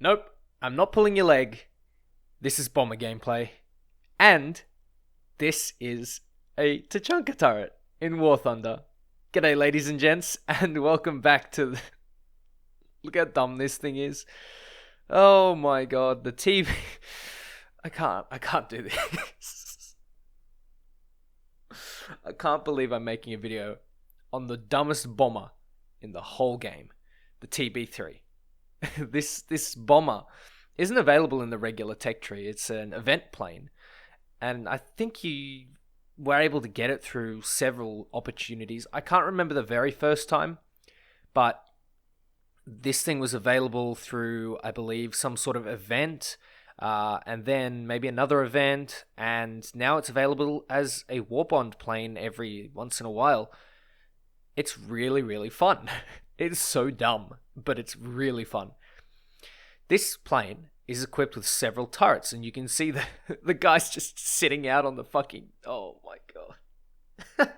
Nope, I'm not pulling your leg. This is bomber gameplay. And this is a Tachanka turret in War Thunder. G'day ladies and gents, and welcome back to Look how dumb this thing is. Oh my god, the TV... I can't do this. I can't believe I'm making a video on the dumbest bomber in the whole game. The TB3. This bomber isn't available in the regular tech tree. It's an event plane. And I think you were able to get it through several opportunities. I can't remember the very first time, but this thing was available through, I believe, some sort of event, and then maybe another event, and now it's available as a Warbond plane every once in a while. It's really, really fun. It's so dumb, but it's really fun. This plane is equipped with several turrets, and you can see the guy's just sitting out on the fucking... Oh my god.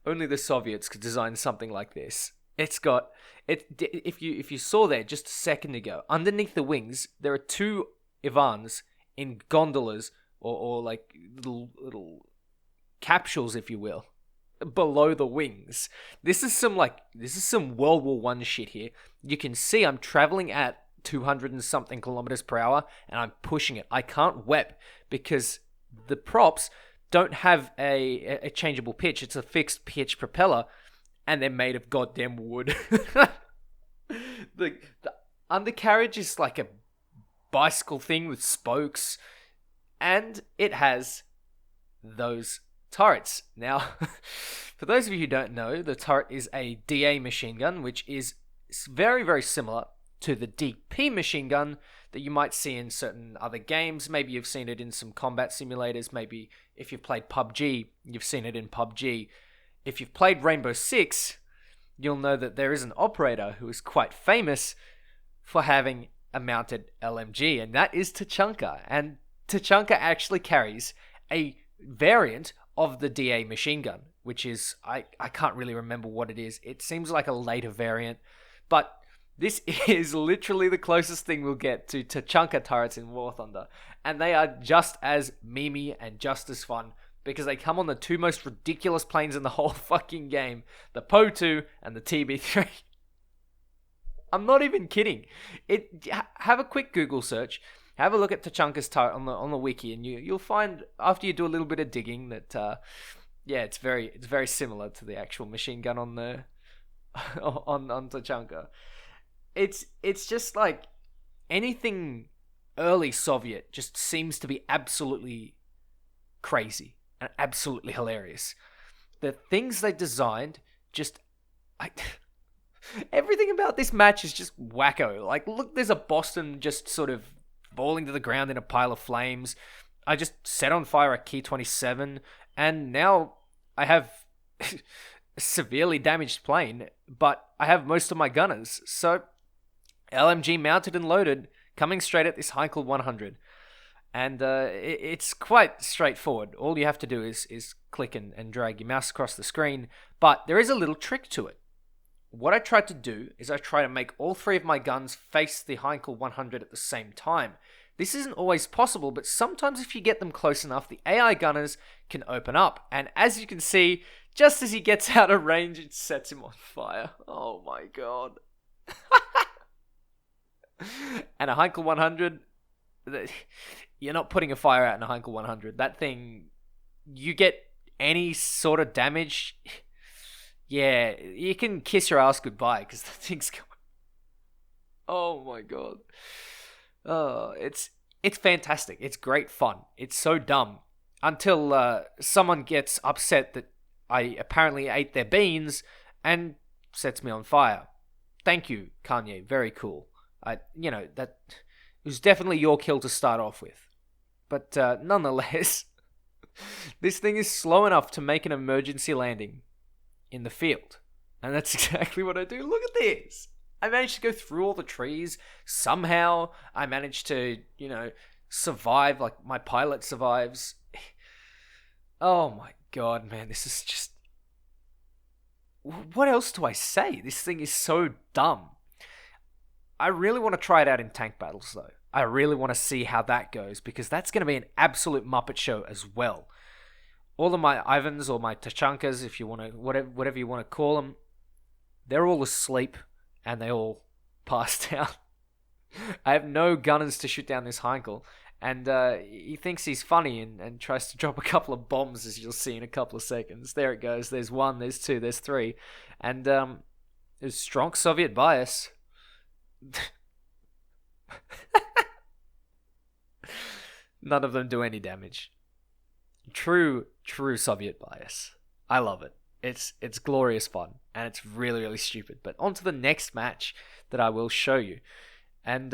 Only the Soviets could design something like this. It's got... If you saw there just a second ago, underneath the wings, there are two Ivans in gondolas, or like little capsules, if you will, below the wings. This is some World War One shit here. You can see I'm traveling at 200 and something kilometers per hour, and I'm pushing it. I can't whip because the props don't have a changeable pitch. It's a fixed pitch propeller, and they're made of goddamn wood. The undercarriage is like a bicycle thing with spokes, and it has those turrets. Now, for those of you who don't know, the turret is a DA machine gun, which is very, very similar to the DP machine gun that you might see in certain other games. Maybe you've seen it in some combat simulators. Maybe if you've played PUBG, you've seen it in PUBG. If you've played Rainbow Six, you'll know that there is an operator who is quite famous for having a mounted LMG, and that is Tachanka. And Tachanka actually carries a variant of the DA machine gun, which is, I can't really remember what it is. It seems like a later variant, but this is literally the closest thing we'll get to Tachanka turrets in War Thunder, and they are just as memey and just as fun, because they come on the two most ridiculous planes in the whole fucking game, the PO2 and the TB3. I'm not even kidding. Have a quick Google search. Have a look at Tachanka's turret on the wiki, and you'll find, after you do a little bit of digging, that it's very similar to the actual machine gun on the on Tachanka. It's just like anything early Soviet just seems to be absolutely crazy and absolutely hilarious. The things they designed just... everything about this match is just wacko. Like, look, there's a Boston just sort of falling to the ground in a pile of flames. I just set on fire a Key 27, and now I have a severely damaged plane, but I have most of my gunners. So, LMG mounted and loaded, coming straight at this Heinkel 100. And it's quite straightforward. All you have to do is click and drag your mouse across the screen. But there is a little trick to it. What I tried to do is I try to make all three of my guns face the Heinkel 100 at the same time. This isn't always possible, but sometimes if you get them close enough, the AI gunners can open up. And as you can see, just as he gets out of range, it sets him on fire. Oh my god. And a Heinkel 100... You're not putting a fire out in a Heinkel 100. That thing, you get any sort of damage, yeah, you can kiss your ass goodbye, because the thing's going... Oh my god. It's fantastic. It's great fun. It's so dumb. Until someone gets upset that I apparently ate their beans and sets me on fire. Thank you, Kanye. Very cool. That it was definitely your kill to start off with. But nonetheless, this thing is slow enough to make an emergency landing in the field. And that's exactly what I do. Look at this. I managed to go through all the trees. Somehow, I managed to, survive. Like, my pilot survives. Oh my god, man. This is just... What else do I say? This thing is so dumb. I really want to try it out in tank battles, though. I really want to see how that goes, because that's going to be an absolute Muppet show as well. All of my Ivans or my Tachankas, if you want to, whatever you want to call them, they're all asleep and they all passed out. I have no gunners to shoot down this Heinkel, and he thinks he's funny and tries to drop a couple of bombs, as you'll see in a couple of seconds. There it goes. There's one, there's two, there's three, and there's strong Soviet bias. None of them do any damage. True Soviet bias. I love it. It's glorious fun, and it's really, really stupid. But on to the next match that I will show you. And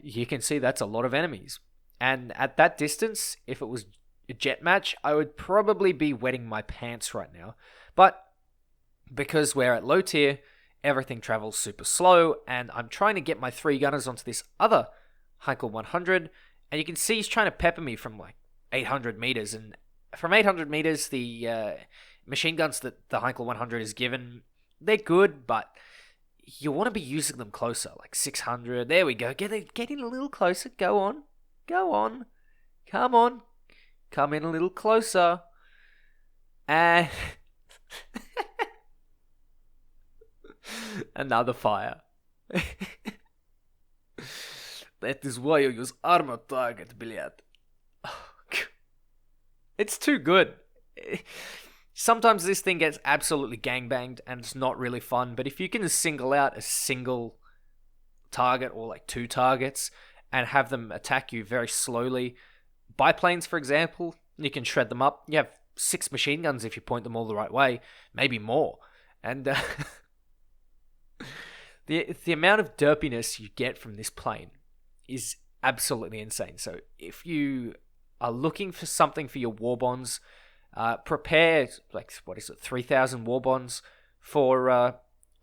you can see that's a lot of enemies. And at that distance, if it was a jet match, I would probably be wetting my pants right now. But because we're at low tier, everything travels super slow, and I'm trying to get my 3 gunners onto this other Heinkel 100, and you can see he's trying to pepper me from like 800 meters, and from 800 meters, the machine guns that the Heinkel 100 is given, they're good, but you want to be using them closer, like 600. There we go. Get in a little closer. Go on. Come on. Come in a little closer. And another fire. That is why you use armor target, Billiard. It's too good. Sometimes this thing gets absolutely gangbanged and it's not really fun, but if you can single out a single target or like 2 targets and have them attack you very slowly, biplanes, for example, you can shred them up. You have 6 machine guns if you point them all the right way, maybe more. And the amount of derpiness you get from this plane is absolutely insane. So if you are looking for something for your war bonds, prepare, 3,000 war bonds for a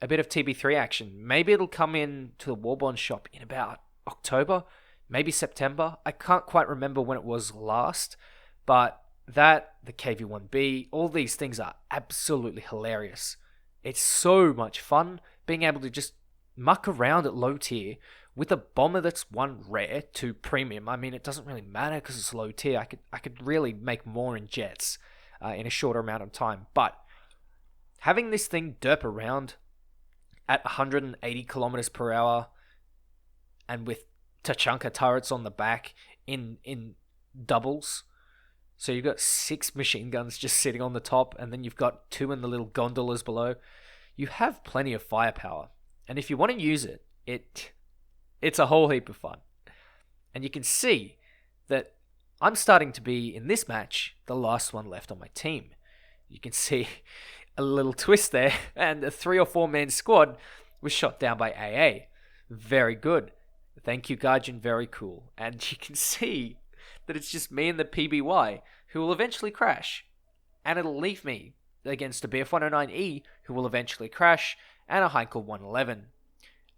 bit of TB3 action. Maybe it'll come in to the war bond shop in about October, maybe September. I can't quite remember when it was last, but the KV-1B, all these things are absolutely hilarious. It's so much fun being able to just muck around at low tier with a bomber that's 1 rare, 2 premium. I mean, it doesn't really matter because it's low tier. I could really make more in jets in a shorter amount of time. But having this thing derp around at 180 kilometers per hour and with Tachanka turrets on the back in doubles. So you've got 6 machine guns just sitting on the top, and then you've got 2 in the little gondolas below. You have plenty of firepower. And if you want to use it, it's a whole heap of fun. And you can see that I'm starting to be, in this match, the last one left on my team. You can see a little twist there, and a 3 or 4 man squad was shot down by AA. Very good. Thank you, Gaijin. Very cool. And you can see that it's just me and the PBY who will eventually crash. And it'll leave me against a BF-109E who will eventually crash, and a Heinkel 111.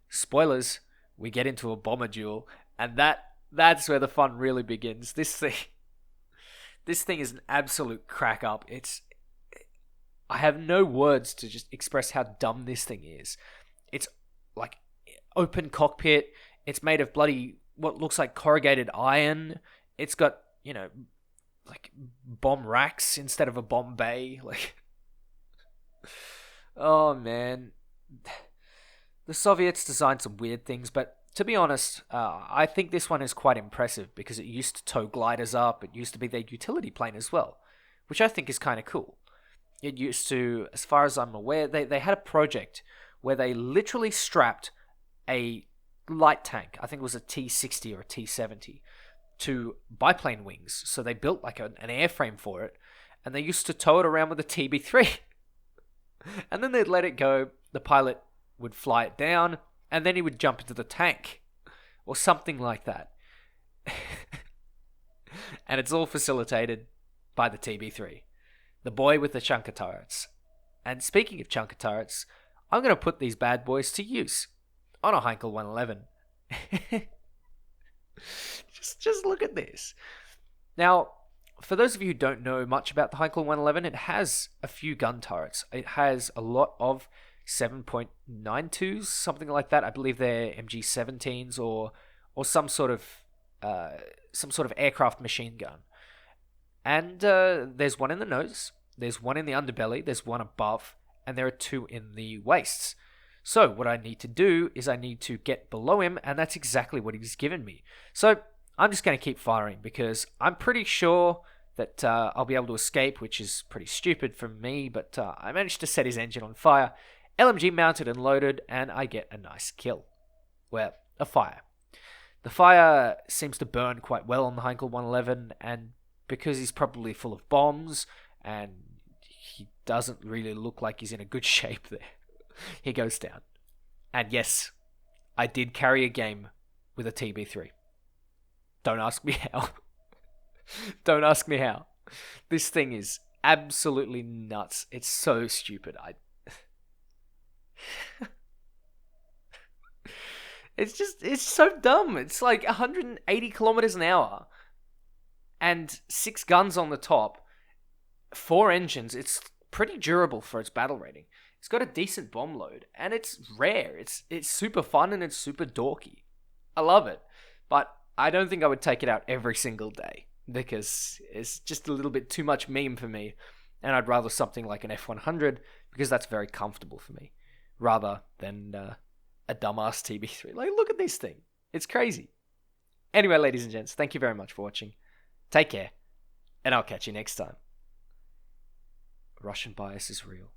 Spoilers, we get into a bomber duel, and that's where the fun really begins. This thing is an absolute crack up. I have no words to just express how dumb this thing is. It's like open cockpit. It's made of bloody what looks like corrugated iron. It's got, like bomb racks instead of a bomb bay. Like, oh man. The Soviets designed some weird things, but to be honest, I think this one is quite impressive because it used to tow gliders up. It used to be their utility plane as well, which I think is kind of cool. It used to, as far as I'm aware, they had a project where they literally strapped a light tank, I think it was a T-60 or a T-70, to biplane wings. So they built like an airframe for it, and they used to tow it around with a TB3. And then they'd let it go, the pilot would fly it down, and then he would jump into the tank, or something like that. And it's all facilitated by the TB3, the boy with the Tachanka turrets. And speaking of Tachanka turrets, I'm going to put these bad boys to use on a Heinkel 111. just look at this. Now, for those of you who don't know much about the Heinkel 111, it has a few gun turrets. It has a lot of 7.92s, something like that. I believe they're MG17s or some sort of aircraft machine gun. And there's one in the nose, there's one in the underbelly, there's one above, and there are two in the waists. So what I need to do is I need to get below him, and that's exactly what he's given me. So I'm just going to keep firing because I'm pretty sure that I'll be able to escape, which is pretty stupid from me, but I managed to set his engine on fire. LMG mounted and loaded, and I get a nice kill. Well, a fire. The fire seems to burn quite well on the Heinkel 111, and because he's probably full of bombs, and he doesn't really look like he's in a good shape there, he goes down. And yes, I did carry a game with a TB3. Don't ask me how. Don't ask me how. This thing is absolutely nuts. It's so stupid. It's so dumb. It's like 180 kilometers an hour and 6 guns on the top, 4 engines. It's pretty durable for its battle rating. It's got a decent bomb load and it's rare. It's super fun and it's super dorky. I love it, but I don't think I would take it out every single day because it's just a little bit too much meme for me, and I'd rather something like an F100 because that's very comfortable for me, rather than a dumbass TB3. Like, look at this thing. It's crazy. Anyway, ladies and gents, thank you very much for watching. Take care, and I'll catch you next time. Russian bias is real.